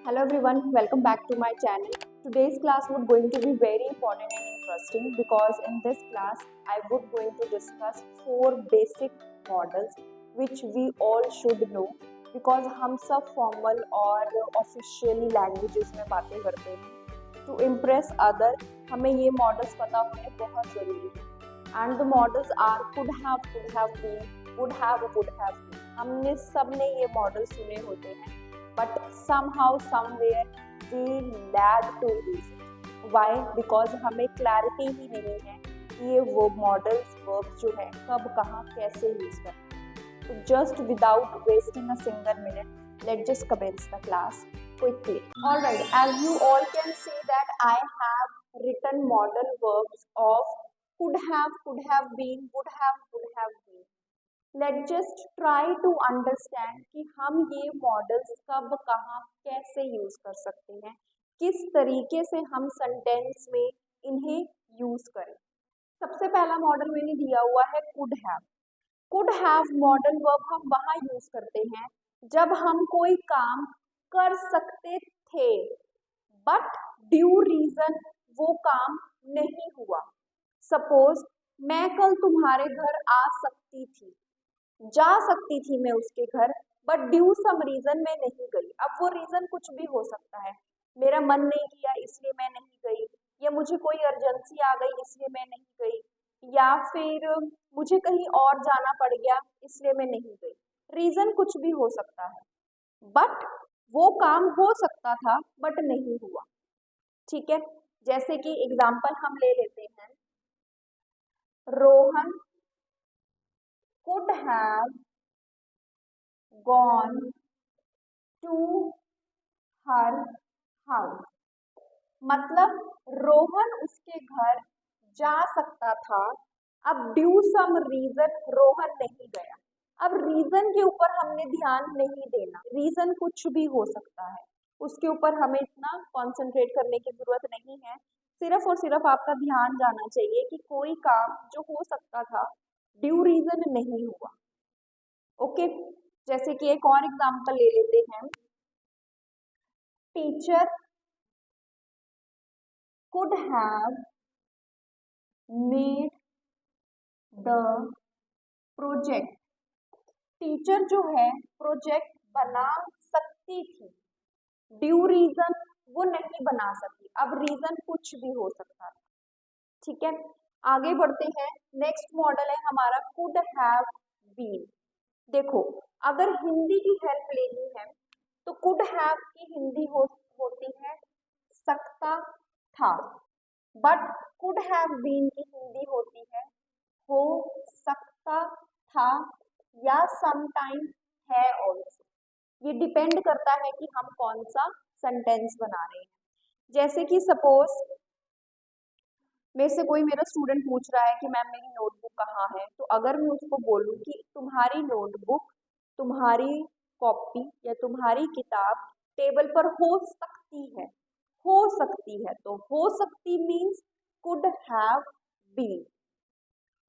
Hello everyone, welcome back to my channel. Today's class would going to be very important and interesting because in this class I would going to discuss 4 basic models which we all should know because हम सब formal और officially languages में बातें करते हैं. To impress other हमें ये models पता होने बहुत ज़रूरी है. And the models are could have been, would have been. हमने सबने ये models सुने होते हैं. But somehow somewhere we lag to use it. Why? Because हमें clarity ही नहीं है कि ये वो models verbs जो है कब कहाँ कैसे use करना. So just without wasting a single minute, let's just commence the class quickly. Alright, as you all can see that I have written model verbs of could have been, would have been. Let's just try to understand कि हम ये models कब कहाँ कैसे use कर सकते हैं, किस तरीके से हम सेंटेंस में इन्हें यूज करें. सबसे पहला मॉडल मैंने दिया हुआ है could have. Could have modal verb हम वहाँ यूज करते हैं जब हम कोई काम कर सकते थे बट ड्यू रीजन वो काम नहीं हुआ. सपोज मैं कल तुम्हारे घर आ सकती थी, जा सकती थी मैं उसके घर बट ड्यू सम रीजन मैं नहीं गई. अब वो रीजन कुछ भी हो सकता है. मेरा मन नहीं किया इसलिए मैं नहीं गई, या मुझे कोई अर्जेंसी आ गई इसलिए मैं नहीं गई, या फिर मुझे कहीं और जाना पड़ गया इसलिए मैं नहीं गई. रीजन कुछ भी हो सकता है बट वो काम हो सकता था बट नहीं हुआ. ठीक है, जैसे कि एग्जाम्पल हम ले लेते हैं. Rohan could have gone to her house. मतलब रोहन उसके घर जा सकता था. अब ड्यू सम रीजन रोहन नहीं गया. अब रीजन के ऊपर हमने ध्यान नहीं देना. रीजन कुछ भी हो सकता है, उसके ऊपर हमें इतना कॉन्सेंट्रेट करने की जरूरत नहीं है. सिर्फ और सिर्फ आपका ध्यान जाना चाहिए कि कोई काम जो हो सकता था ड्यू रीजन नहीं हुआ. ओके, जैसे कि एक और एग्जांपल ले लेते हैं. Teacher could have made the project. Teacher जो है प्रोजेक्ट बना सकती थी, ड्यू रीजन वो नहीं बना सकी. अब रीजन कुछ भी हो सकता था. ठीक है, आगे बढ़ते हैं. नेक्स्ट मॉडल है हमारा could have been. देखो, अगर हिंदी की हेल्प लेनी है तो कुड हैव की हिंदी होती है सकता था, बट कुड हैव बीन की हिंदी होती है हो सकता था या समटाइम है ऑल्सो. ये डिपेंड करता है कि हम कौन सा सेंटेंस बना रहे हैं. जैसे कि सपोज मेरे से कोई मेरा स्टूडेंट पूछ रहा है कि मैम मेरी नोटबुक कहाँ है, तो अगर मैं उसको बोलूँ कि तुम्हारी नोटबुक, तुम्हारी कॉपी या तुम्हारी किताब टेबल पर हो सकती है, हो सकती है, तो हो सकती means could have been.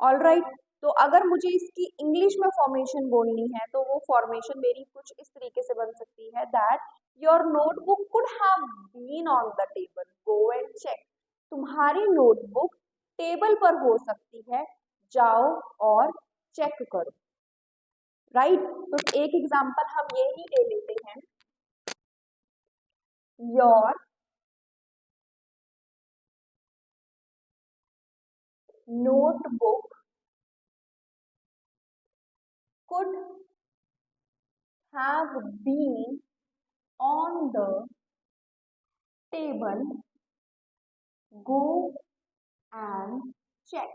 Alright, तो अगर मुझे इसकी इंग्लिश में फॉर्मेशन बोलनी है तो वो फॉर्मेशन मेरी कुछ इस तरीके से बन सकती है that your notebook could have been on the table, go and check. तुम्हारी नोटबुक टेबल पर हो सकती है, जाओ और चेक करो. राइट, तो एक एग्जांपल हम ये ही ले लेते हैं. Your notebook could have been on the table, go and check.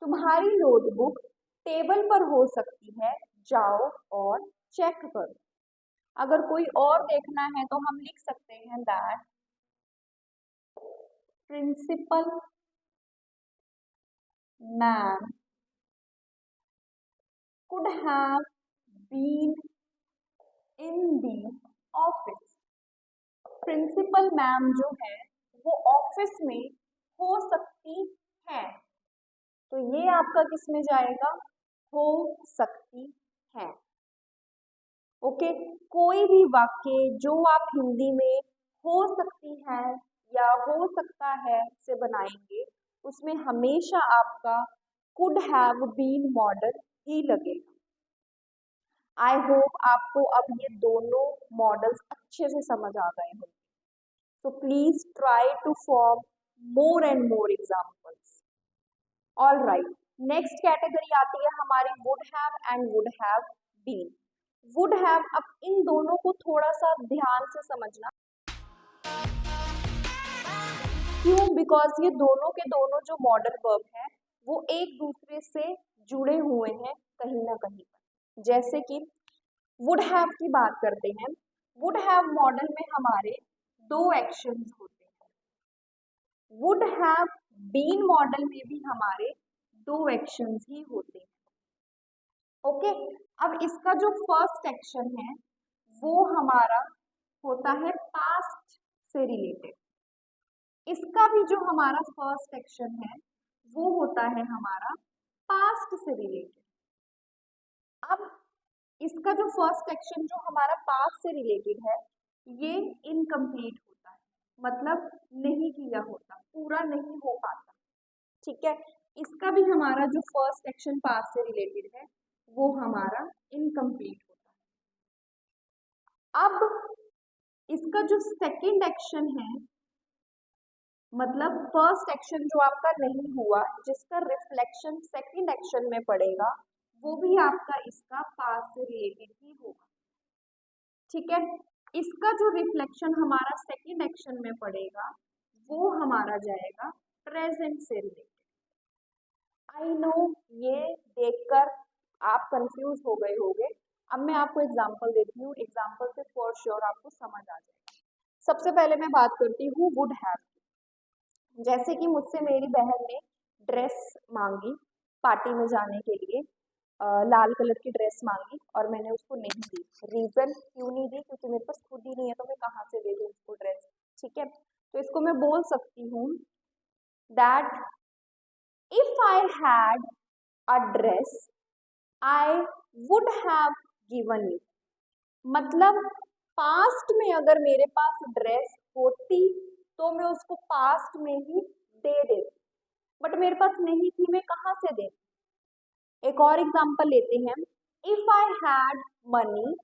तुम्हारी नोटबुक टेबल पर हो सकती है, जाओ और चेक करो. अगर कोई और देखना है तो हम लिख सकते हैं that principal ma'am could have been in the office. Principal ma'am जो है वो ऑफिस में हो सकती है, तो ये आपका किस में जाएगा, हो सकती है. ओके, कोई भी वाक्य जो आप हिंदी में हो सकती है या हो सकता है से बनाएंगे, उसमें हमेशा आपका कुड हैव बीन मॉडल ही लगेगा। आई होप आपको अब ये दोनों मॉडल्स अच्छे से समझ आ गए होंगे। So please try to form more and more examples. All right. Next category आती है हमारी would have and would have been. Would have, अब इन दोनों को थोड़ा सा ध्यान से समझना। क्यों? बिकॉज ये दोनों के दोनों जो मॉडल वर्ब है वो एक दूसरे से जुड़े हुए हैं कहीं ना कहीं पर। जैसे कि वुड हैव की बात करते हैं, वुड हैव मॉडल में हमारे दो एक्शंस होते हैं। वुड हैव बीन मॉडल में भी हमारे दो एक्शंस ही होते हैं। ओके, अब इसका जो फर्स्ट एक्शन है वो हमारा होता है पास्ट से रिलेटेड। इसका भी जो हमारा फर्स्ट एक्शन है वो होता है हमारा पास्ट से रिलेटेड। अब इसका जो फर्स्ट एक्शन जो हमारा पास्ट से रिलेटेड है ये इनकम्प्लीट होता है, मतलब नहीं किया होता, पूरा नहीं हो पाता। ठीक है, इसका भी हमारा जो फर्स्ट एक्शन पास्ट से रिलेटेड है वो हमारा इनकम्प्लीट होता है। अब इसका जो सेकंड एक्शन है, मतलब फर्स्ट एक्शन जो आपका नहीं हुआ, जिसका रिफ्लेक्शन सेकंड एक्शन में पड़ेगा, वो भी आपका इसका पास्ट से रिलेटेड ही होगा। ठीक है, इसका जो रिफ्लेक्शन हमारा सेकंड एक्शन में पड़ेगा वो हमारा जाएगा प्रेजेंट से रिलेटेड। आई नो ये देखकर आप कंफ्यूज हो गए होंगे। अब मैं आपको एग्जांपल देती हूँ, एग्जांपल से फॉर श्योर आपको समझ आ जाएगा। सबसे पहले मैं बात करती हूँ वुड हैव। जैसे कि मुझसे मेरी बहन ने ड्रेस मांगी पार्टी में जाने के लिए, लाल कलर की ड्रेस मांगी और मैंने उसको नहीं दी। रीजन क्यों नहीं दी? क्योंकि मेरे पास खुद ही नहीं है, तो मैं कहाँ से दे दूँ उसको ड्रेस। ठीक है, तो इसको मैं बोल सकती हूँ that if I had a dress I would have given you. मतलब पास्ट में अगर मेरे पास ड्रेस होती तो मैं उसको पास्ट में ही दे देती, बट मेरे पास नहीं थी, मैं कहाँ से दे। एक और एग्जांपल लेते हैं, if I had money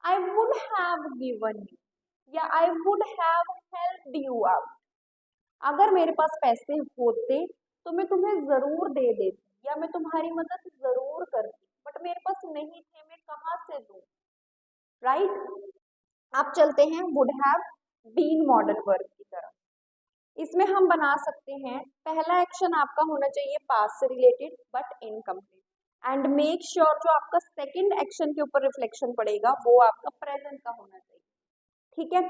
I would have given you, या I would have helped you out. अगर मेरे पास पैसे होते तो मैं तुम्हें जरूर दे देती या मैं तुम्हारी मदद जरूर करती, बट मेरे पास नहीं थे, मैं कहाँ से दूं। राइट, अब चलते हैं would have been modal verb की तरफ। इसमें हम बना सकते हैं, पहला एक्शन आपका होना चाहिए पास्ट से related but incomplete, and make sure जो आपका सेकंड एक्शन के ऊपर रिफ्लेक्शन पड़ेगा वो आपका प्रेजेंट का होना चाहिए। ठीक है,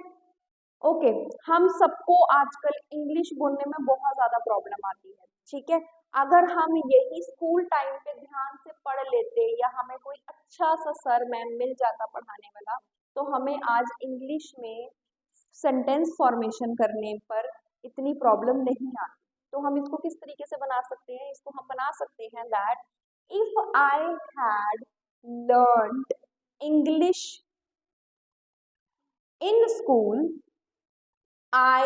ओके। हम सबको आजकल इंग्लिश बोलने में बहुत ज्यादा प्रॉब्लम आती है। ठीक है, अगर हम यही स्कूल टाइम पे ध्यान से पढ़ लेते या हमें कोई अच्छा सा सर मैम मिल जाता पढ़ाने वाला, तो हमें आज इंग्लिश में सेंटेंस फॉर्मेशन करने पर इतनी प्रॉब्लम नहीं आती। तो हम इसको किस तरीके से बना सकते हैं? इसको हम बना सकते हैं that if I had learned English in school I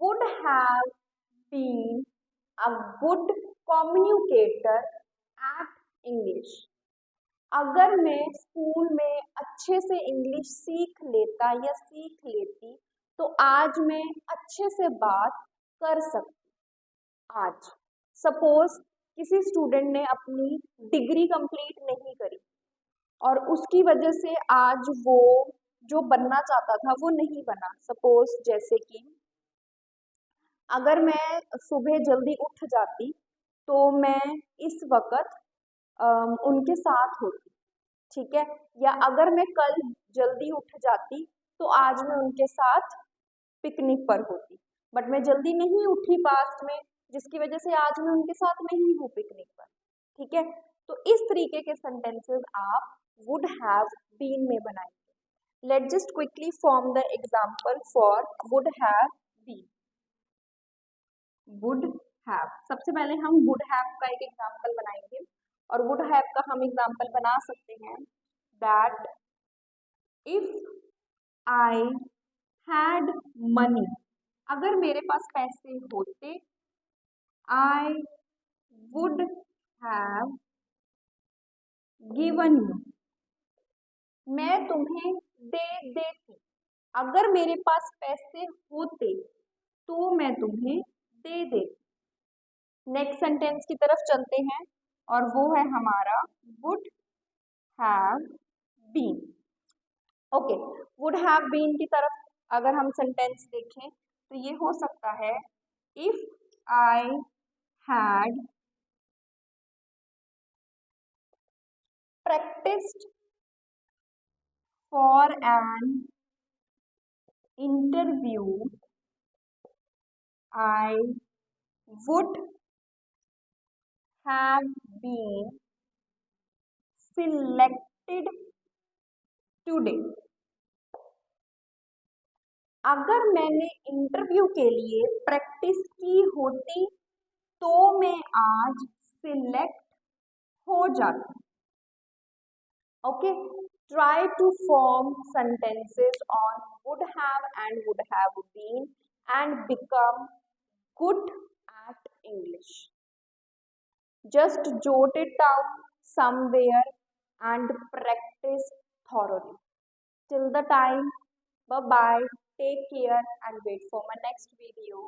would have been a good communicator at English. अगर मैं स्कूल में अच्छे से इंग्लिश सीख लेता या सीख लेती तो आज मैं अच्छे से बात कर सकती। आज सपोज किसी स्टूडेंट ने अपनी डिग्री कंप्लीट नहीं करी और उसकी वजह से आज वो जो बनना चाहता था वो नहीं बना। सपोज जैसे कि अगर मैं सुबह जल्दी उठ जाती तो मैं इस वक्त उनके साथ होती। ठीक है, या अगर मैं कल जल्दी उठ जाती तो आज मैं उनके साथ पिकनिक पर होती, बट मैं जल्दी नहीं उठी पास्ट में, जिसकी वजह से आज मैं उनके साथ नहीं हूँ पिकनिक पर। ठीक है, तो इस तरीके के सेंटेंसेस आप वुड हैव बीन में बनाएंगे। Let's just quickly form the example for would have been. Would have, सबसे पहले हम वुड हैव का एक एग्जांपल बनाएंगे और वुड हैव का हम एग्जांपल बना सकते हैं that if I had money, अगर मेरे पास पैसे होते, आई वुड हैव गिवन यू, मैं तुम्हें दे देती, अगर मेरे पास पैसे होते तो मैं तुम्हें दे देती। नेक्स्ट सेंटेंस की तरफ चलते हैं और वो है हमारा would have been. Okay, would have been की तरफ अगर हम सेंटेंस देखें तो ये हो सकता है if I had practiced for an interview, I would have been selected today. अगर मैंने इंटरव्यू के लिए प्रैक्टिस की होती तो मैं आज सिलेक्ट हो जाती। Okay, try to form sentences on would have and would have been and become good at English. Just jot it down somewhere and practice thoroughly. Till the time, bye bye, take care and wait for my next video.